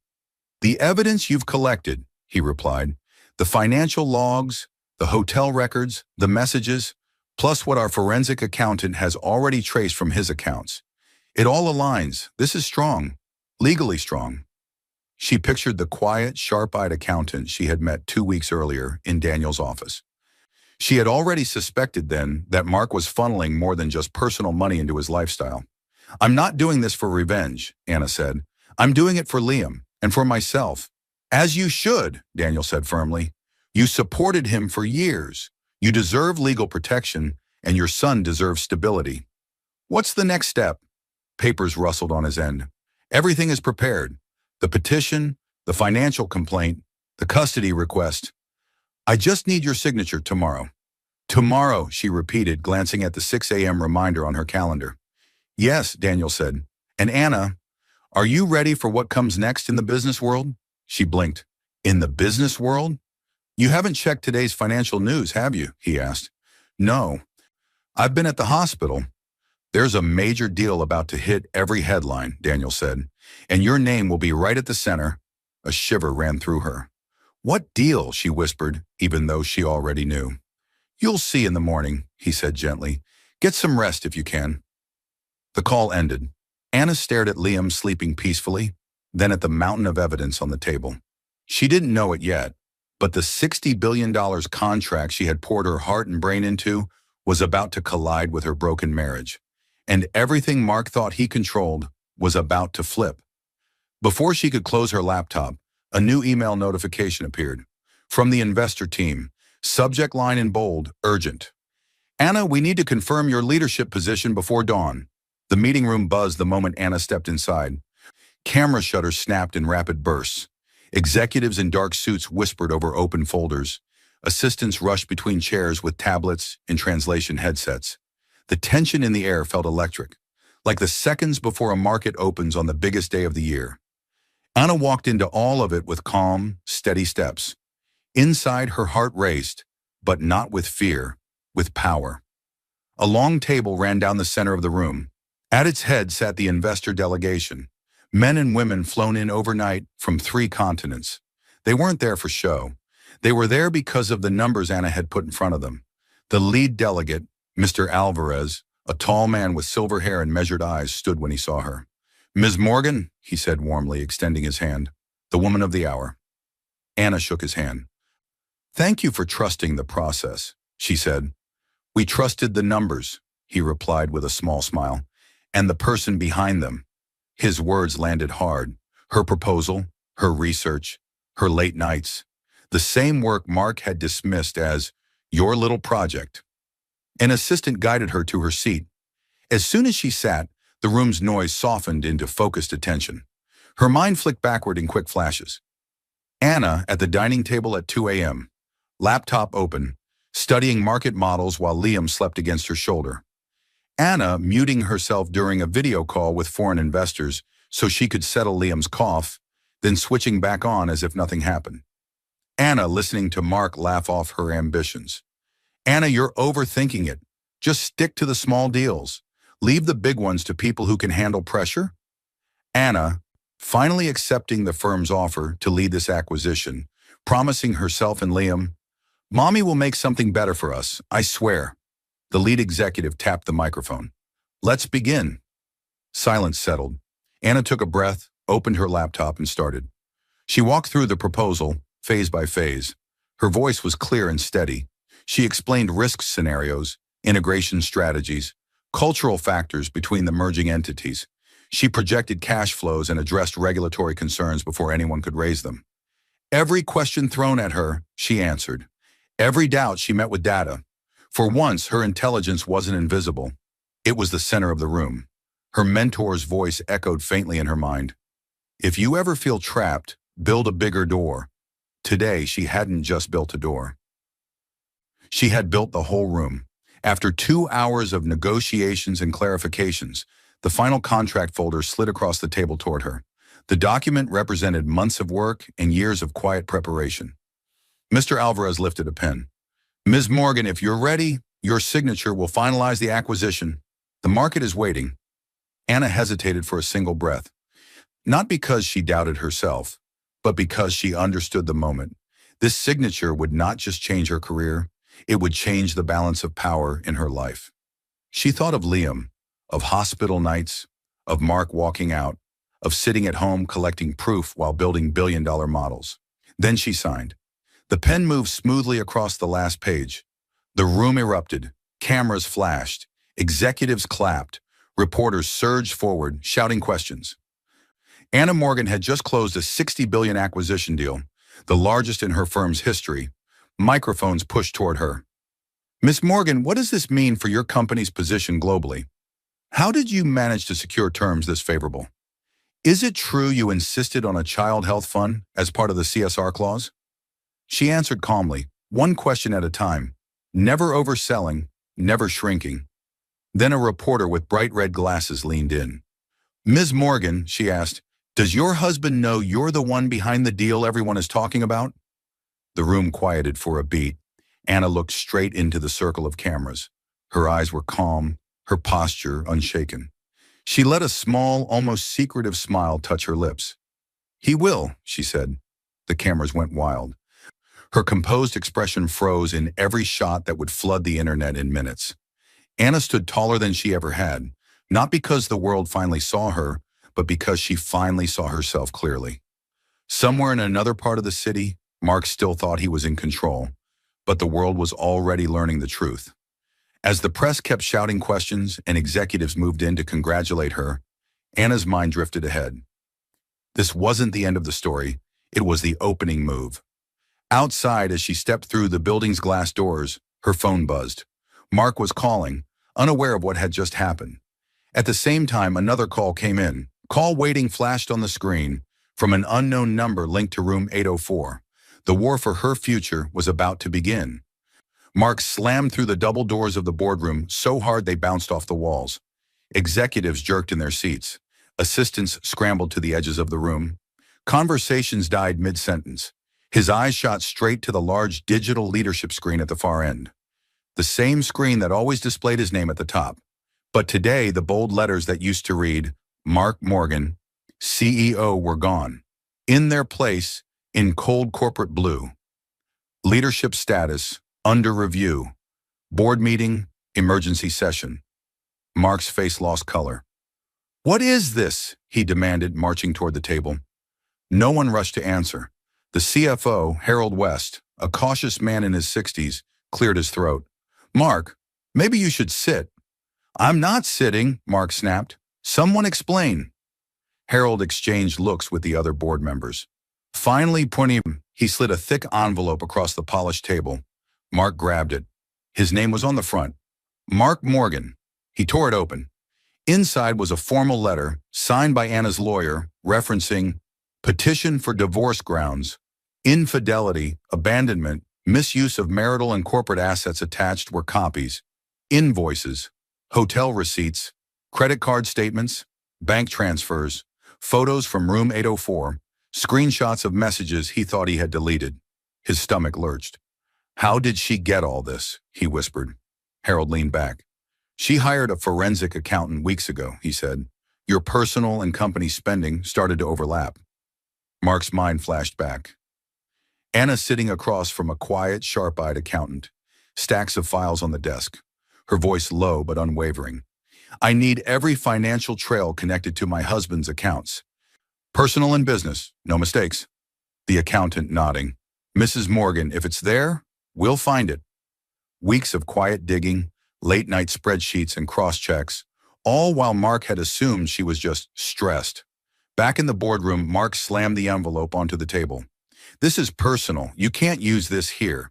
Speaker 1: "The evidence you've collected," he replied. "The financial logs, the hotel records, the messages, plus what our forensic accountant has already traced from his accounts. It all aligns. This is strong, legally strong." She pictured the quiet, sharp-eyed accountant she had met 2 weeks earlier in Daniel's office. She had already suspected then that Mark was funneling more than just personal money into his lifestyle. "I'm not doing this for revenge," Anna said. "I'm doing it for Liam and for myself." "As you should," Daniel said firmly. You supported him for years. You deserve legal protection, and your son deserves stability. What's the next step? Papers rustled on his end. Everything is prepared. The petition, the financial complaint, the custody request. I just need your signature tomorrow. Tomorrow, she repeated, glancing at the 6 a.m. reminder on her calendar. Yes, Daniel said. And Anna, are you ready for what comes next in the business world? She blinked. In the business world? You haven't checked today's financial news, have you? He asked. No. I've been at the hospital. There's a major deal about to hit every headline, Daniel said, and your name will be right at the center. A shiver ran through her. What deal? She whispered, even though she already knew. You'll see in the morning, he said gently. Get some rest if you can. The call ended. Anna stared at Liam sleeping peacefully, then at the mountain of evidence on the table. She didn't know it yet, but the $60 billion contract she had poured her heart and brain into was about to collide with her broken marriage. And everything Mark thought he controlled was about to flip. Before she could close her laptop, a new email notification appeared. From the investor team, subject line in bold, urgent. Anna, we need to confirm your leadership position before dawn. The meeting room buzzed the moment Anna stepped inside. Camera shutters snapped in rapid bursts. Executives in dark suits whispered over open folders. Assistants rushed between chairs with tablets and translation headsets. The tension in the air felt electric, like the seconds before a market opens on the biggest day of the year. Anna walked into all of it with calm, steady steps. Inside, her heart raced, but not with fear, with power. A long table ran down the center of the room. At its head sat the investor delegation, men and women flown in overnight from 3 continents. They weren't there for show. They were there because of the numbers Anna had put in front of them. The lead delegate, Mr. Alvarez, a tall man with silver hair and measured eyes, stood when he saw her. Ms. Morgan, he said warmly, extending his hand, the woman of the hour. Anna shook his hand. Thank you for trusting the process, she said. We trusted the numbers, he replied with a small smile, and the person behind them. His words landed hard. Her proposal, her research, her late nights, the same work Mark had dismissed as your little project. An assistant guided her to her seat. As soon as she sat, the room's noise softened into focused attention. Her mind flicked backward in quick flashes. Anna at the dining table at 2 a.m., laptop open, studying market models while Liam slept against her shoulder. Anna muting herself during a video call with foreign investors so she could settle Liam's cough, then switching back on as if nothing happened. Anna listening to Mark laugh off her ambitions. Anna, you're overthinking it. Just stick to the small deals. Leave the big ones to people who can handle pressure. Anna, finally accepting the firm's offer to lead this acquisition, promising herself and Liam, Mommy will make something better for us, I swear. The lead executive tapped the microphone. Let's begin. Silence settled. Anna took a breath, opened her laptop, and started. She walked through the proposal, phase by phase. Her voice was clear and steady. She explained risk scenarios, integration strategies, cultural factors between the merging entities. She projected cash flows and addressed regulatory concerns before anyone could raise them. Every question thrown at her, she answered. Every doubt she met with data. For once, her intelligence wasn't invisible. It was the center of the room. Her mentor's voice echoed faintly in her mind. If you ever feel trapped, build a bigger door. Today, she hadn't just built a door. She had built the whole room. After 2 hours of negotiations and clarifications, the final contract folder slid across the table toward her. The document represented months of work and years of quiet preparation. Mr. Alvarez lifted a pen. Ms. Morgan, if you're ready, your signature will finalize the acquisition. The market is waiting. Anna hesitated for a single breath. Not because she doubted herself, but because she understood the moment. This signature would not just change her career, it would change the balance of power in her life. She thought of Liam, of hospital nights, of Mark walking out, of sitting at home collecting proof while building billion-dollar models. Then she signed. The pen moved smoothly across the last page. The room erupted, cameras flashed, executives clapped, reporters surged forward, shouting questions. Anna Morgan had just closed a $60 billion acquisition deal, the largest in her firm's history, Microphones pushed toward her. Miss Morgan, what does this mean for your company's position globally? How did you manage to secure terms this favorable? Is it true you insisted on a child health fund as part of the CSR clause? She answered calmly, one question at a time, never overselling, never shrinking. Then a reporter with bright red glasses leaned in. Ms. Morgan, she asked, does your husband know you're the one behind the deal everyone is talking about? The room quieted for a beat. Anna looked straight into the circle of cameras. Her eyes were calm, her posture unshaken. She let a small, almost secretive smile touch her lips. He will, she said. The cameras went wild. Her composed expression froze in every shot that would flood the internet in minutes. Anna stood taller than she ever had, not because the world finally saw her, but because she finally saw herself clearly. Somewhere in another part of the city, Mark still thought he was in control, but the world was already learning the truth. As the press kept shouting questions and executives moved in to congratulate her, Anna's mind drifted ahead. This wasn't the end of the story, it was the opening move. Outside, as she stepped through the building's glass doors, her phone buzzed. Mark was calling, unaware of what had just happened. At the same time, another call came in. Call waiting flashed on the screen from an unknown number linked to room 804. The war for her future was about to begin. Mark slammed through the double doors of the boardroom so hard they bounced off the walls. Executives jerked in their seats. Assistants scrambled to the edges of the room. Conversations died mid-sentence. His eyes shot straight to the large digital leadership screen at the far end. The same screen that always displayed his name at the top. But today, the bold letters that used to read, Mark Morgan, CEO, were gone. In their place, in cold corporate blue, leadership status, under review, board meeting, emergency session. Mark's face lost color. What is this? He demanded, marching toward the table. No one rushed to answer. The CFO, Harold West, a cautious man in his 60s, cleared his throat. Mark, maybe you should sit. I'm not sitting, Mark snapped. Someone explain. Harold exchanged looks with the other board members. Finally, pointing, he slid a thick envelope across the polished table. Mark grabbed it. His name was on the front. Mark Morgan. He tore it open. Inside was a formal letter, signed by Anna's lawyer, referencing petition for divorce grounds, infidelity, abandonment, misuse of marital and corporate assets. Attached were copies, invoices, hotel receipts, credit card statements, bank transfers, photos from room 804, screenshots of messages he thought he had deleted. His stomach lurched. How did she get all this? He whispered. Harold leaned back. She hired a forensic accountant weeks ago, he said. Your personal and company spending started to overlap. Mark's mind flashed back. Anna sitting across from a quiet, sharp-eyed accountant. Stacks of files on the desk. Her voice low but unwavering. I need every financial trail connected to my husband's accounts. Personal and business, no mistakes. The accountant nodding. Mrs. Morgan, if it's there, we'll find it. Weeks of quiet digging, late-night spreadsheets and cross-checks, all while Mark had assumed she was just stressed. Back in the boardroom, Mark slammed the envelope onto the table. This is personal. You can't use this here.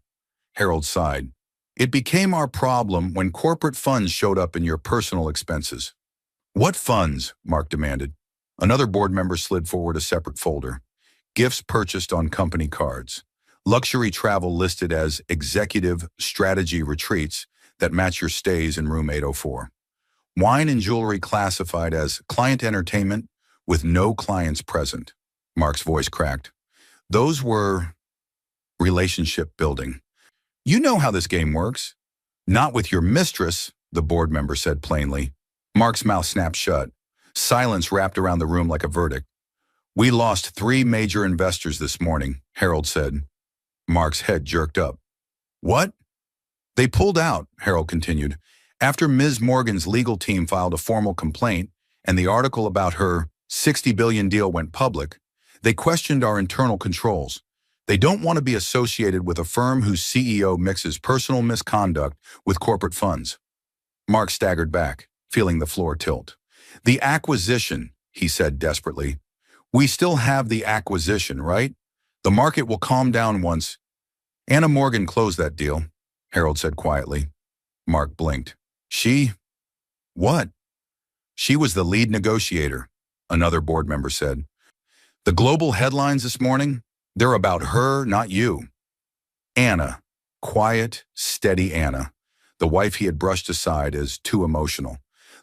Speaker 1: Harold sighed. It became our problem when corporate funds showed up in your personal expenses. What funds? Mark demanded. Another board member slid forward a separate folder. Gifts purchased on company cards. Luxury travel listed as executive strategy retreats that match your stays in room 804. Wine and jewelry classified as client entertainment with no clients present. Mark's voice cracked. Those were relationship building. You know how this game works. Not with your mistress, the board member said plainly. Mark's mouth snapped shut. Silence wrapped around the room like a verdict. We lost 3 major investors this morning, Harold said. Mark's head jerked up. What? They pulled out, Harold continued, after Ms. Morgan's legal team filed a formal complaint and the article about her $60 billion deal went public. They questioned our internal controls. They don't want to be associated with a firm whose CEO mixes personal misconduct with corporate funds. Mark staggered back, feeling the floor tilt. The acquisition, he said desperately. We still have the acquisition, right? The market will calm down once. Anna Morgan closed that deal, Harold said quietly. Mark blinked. She? What? She was the lead negotiator, another board member said. The global headlines this morning, they're about her, not you. Anna, quiet, steady Anna, the wife he had brushed aside as too emotional,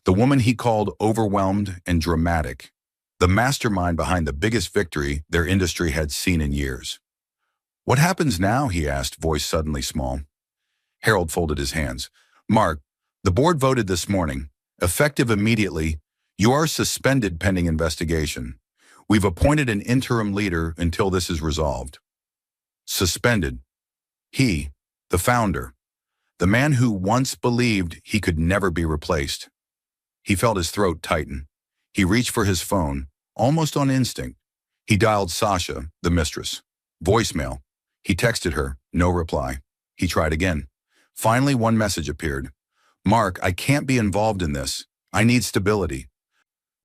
Speaker 1: the woman he called overwhelmed and dramatic, the mastermind behind the biggest victory their industry had seen in years. What happens now? He asked, voice suddenly small. Harold folded his hands. Mark, the board voted this morning, effective immediately, you are suspended pending investigation. We've appointed an interim leader until this is resolved. Suspended. He, the founder, the man who once believed he could never be replaced. He felt his throat tighten. He reached for his phone, almost on instinct. He dialed Sasha, the mistress. Voicemail. He texted her, no reply. He tried again. Finally, one message appeared. Mark, I can't be involved in this. I need stability.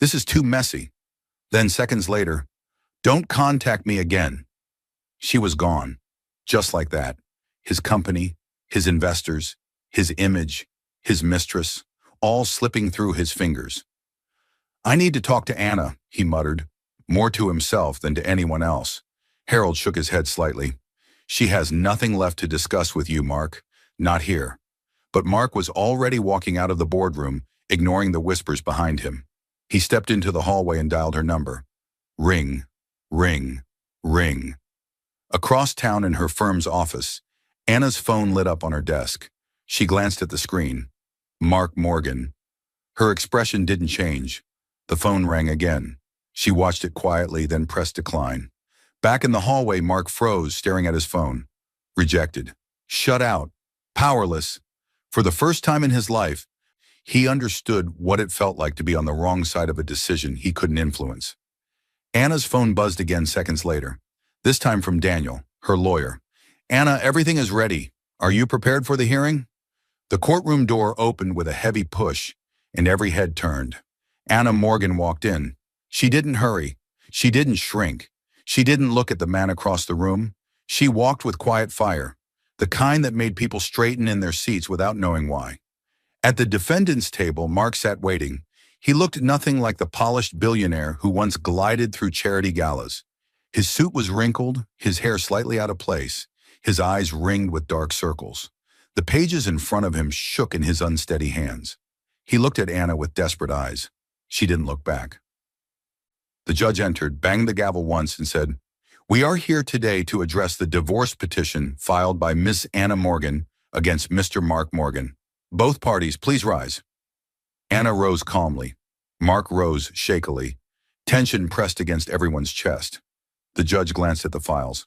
Speaker 1: This is too messy. Then seconds later, don't contact me again. She was gone, just like that. His company, his investors, his image, his mistress, all slipping through his fingers. I need to talk to Anna, he muttered, more to himself than to anyone else. Harold shook his head slightly. She has nothing left to discuss with you, Mark. Not here. But Mark was already walking out of the boardroom, ignoring the whispers behind him. He stepped into the hallway and dialed her number. Ring, ring, ring. Across town in her firm's office, Anna's phone lit up on her desk. She glanced at the screen. Mark Morgan. Her expression didn't change. The phone rang again. She watched it quietly, then pressed decline. Back in the hallway, Mark froze, staring at his phone. Rejected. Shut out. Powerless. For the first time in his life, he understood what it felt like to be on the wrong side of a decision he couldn't influence. Anna's phone buzzed again seconds later, this time from Daniel, her lawyer. Anna, everything is ready. Are you prepared for the hearing? The courtroom door opened with a heavy push, and every head turned. Anna Morgan walked in. She didn't hurry. She didn't shrink. She didn't look at the man across the room. She walked with quiet fire, the kind that made people straighten in their seats without knowing why. At the defendant's table, Mark sat waiting. He looked nothing like the polished billionaire who once glided through charity galas. His suit was wrinkled, his hair slightly out of place, his eyes ringed with dark circles. The pages in front of him shook in his unsteady hands. He looked at Anna with desperate eyes. She didn't look back. The judge entered, banged the gavel once, and said, "We are here today to address the divorce petition filed by Miss Anna Morgan against Mr. Mark Morgan. Both parties, please rise." Anna rose calmly. Mark rose shakily. Tension pressed against everyone's chest. The judge glanced at the files.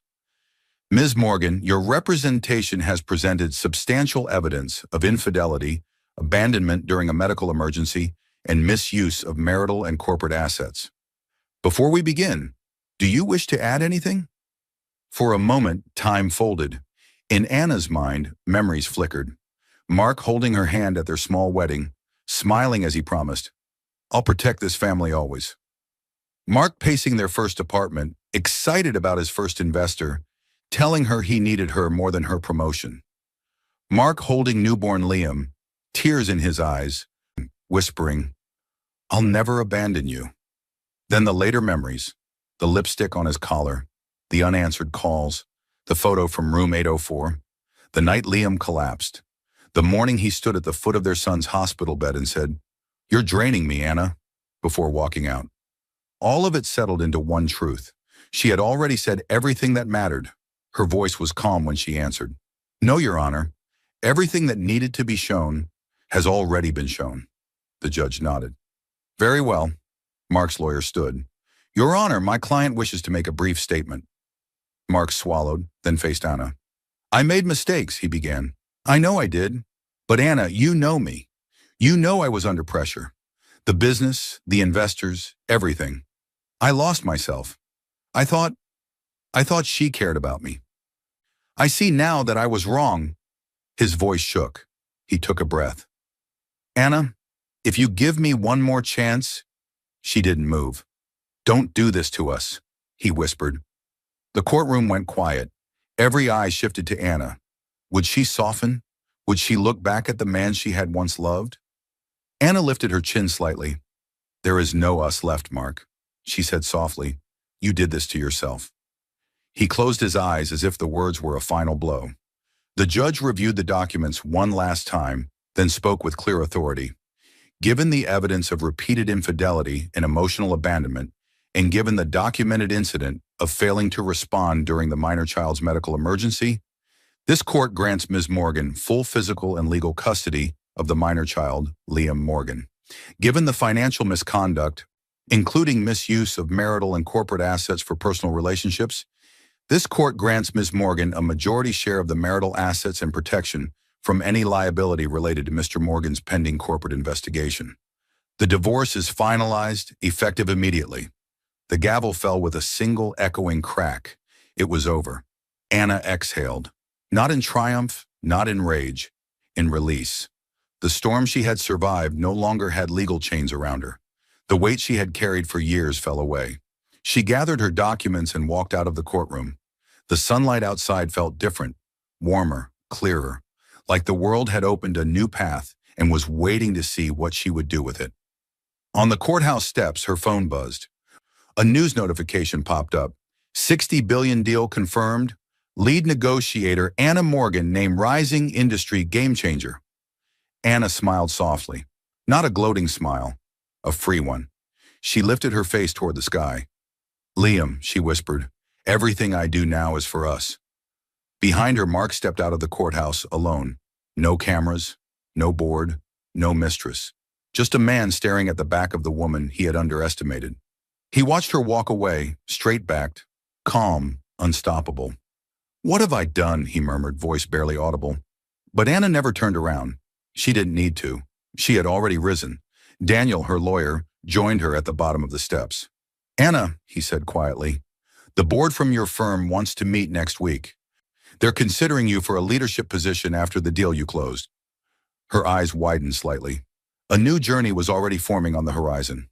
Speaker 1: Ms. Morgan, your representation has presented substantial evidence of infidelity, abandonment during a medical emergency, and misuse of marital and corporate assets. Before we begin, do you wish to add anything? For a moment, time folded. In Anna's mind, memories flickered. Mark holding her hand at their small wedding, smiling as he promised, "I'll protect this family always." Mark pacing their first apartment, excited about his first investor, telling her he needed her more than her promotion. Mark holding newborn Liam, tears in his eyes, whispering, "I'll never abandon you." Then the later memories, the lipstick on his collar, the unanswered calls, the photo from room 804, the night Liam collapsed, the morning he stood at the foot of their son's hospital bed and said, "You're draining me, Anna," before walking out. All of it settled into one truth. She had already said everything that mattered. Her voice was calm when she answered, "No, Your Honor. Everything that needed to be shown has already been shown." The judge nodded. "Very well." Mark's lawyer stood. "Your Honor, my client wishes to make a brief statement." Mark swallowed, then faced Anna. "I made mistakes," he began. "I know I did. But Anna, you know me. You know I was under pressure. The business, the investors, everything. I lost myself. I thought she cared about me. I see now that I was wrong." His voice shook. He took a breath. "Anna, if you give me one more chance..." She didn't move. "Don't do this to us," he whispered. The courtroom went quiet. Every eye shifted to Anna. Would she soften? Would she look back at the man she had once loved? Anna lifted her chin slightly. "There is no us left, Mark," she said softly. "You did this to yourself." He closed his eyes as if the words were a final blow. The judge reviewed the documents one last time, then spoke with clear authority. Given the evidence of repeated infidelity and emotional abandonment, and given the documented incident of failing to respond during the minor child's medical emergency, this court grants Ms. Morgan full physical and legal custody of the minor child, Liam Morgan. Given the financial misconduct, including misuse of marital and corporate assets for personal relationships, this court grants Ms. Morgan a majority share of the marital assets and protection from any liability related to Mr. Morgan's pending corporate investigation. The divorce is finalized, effective immediately. The gavel fell with a single echoing crack. It was over. Anna exhaled. Not in triumph, not in rage, in release. The storm she had survived no longer had legal chains around her. The weight she had carried for years fell away. She gathered her documents and walked out of the courtroom. The sunlight outside felt different, warmer, clearer, like the world had opened a new path and was waiting to see what she would do with it. On the courthouse steps, her phone buzzed. A news notification popped up. 60 billion deal confirmed. Lead negotiator Anna Morgan named rising industry game changer. Anna smiled softly. Not a gloating smile, a free one. She lifted her face toward the sky. "Liam," she whispered, "everything I do now is for us." Behind her, Mark stepped out of the courthouse alone. No cameras, no board, no mistress. Just a man staring at the back of the woman he had underestimated. He watched her walk away, straight-backed, calm, unstoppable. "What have I done?" he murmured, voice barely audible. But Anna never turned around. She didn't need to. She had already risen. Daniel, her lawyer, joined her at the bottom of the steps. "Anna," he said quietly, "the board from your firm wants to meet next week. They're considering you for a leadership position after the deal you closed." Her eyes widened slightly. A new journey was already forming on the horizon.